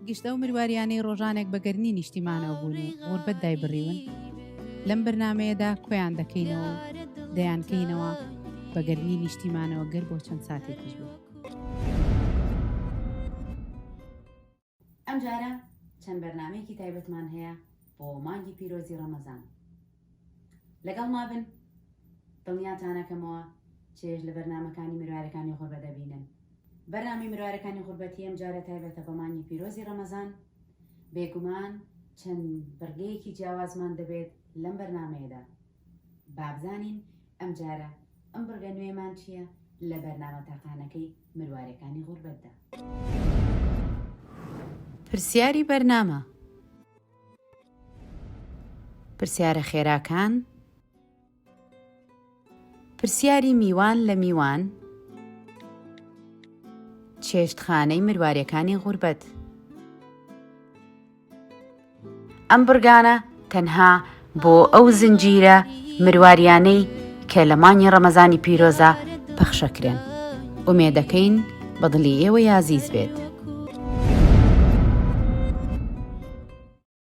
گشتە و مروariانەی ڕۆژانێک بەگەرنی نیشتیمانەوە بوون و غوربەت دایبڕیون لەم بەرنمەیەدا کۆیان دەکەینەوە دەیانکەینەوە بەگەرنی نیشتیمانەوە گەر بۆ چەند ساتێکیش بێت. ئەم جارە چەند بەرنمەیەکی تایبەتمان هەیە بۆ مانگی پیرۆزی ڕەمەزان. لەگەڵ ما بن دڵنیاتانەکەمەوە چێژ لە بەرنمەکانی مروارەکانی غوربەت دەبینن. بەرنامی مروارەکانی غوربەتی ئەم جارە تایبەتە بە مانگی پیرۆزی ڕەمەزان. بێگومان چەند بەرگەیەکی جیاوازمان دەبێت لەم بەرنمەیەدا. بابزانین ئەم جارە ئەم بەرگە نوێمان چییە لە بەرنامە تاقانەکەی مروارەکانی غوربەتدا. پرسیاری بەرنامە. پرسیارە خێراکان. پرسیاری میوان لە میوان. چێشتخانەی مروارەکانی غوربەت. ئەم بورگانە تەنها بۆ ئەو زنجیرە مروariانەی کە لە مانگی ڕەمەزانی پیرۆزە پەخشەکرێن. ئومێدەکەین بەدڵی ئێوە یازیز بێت.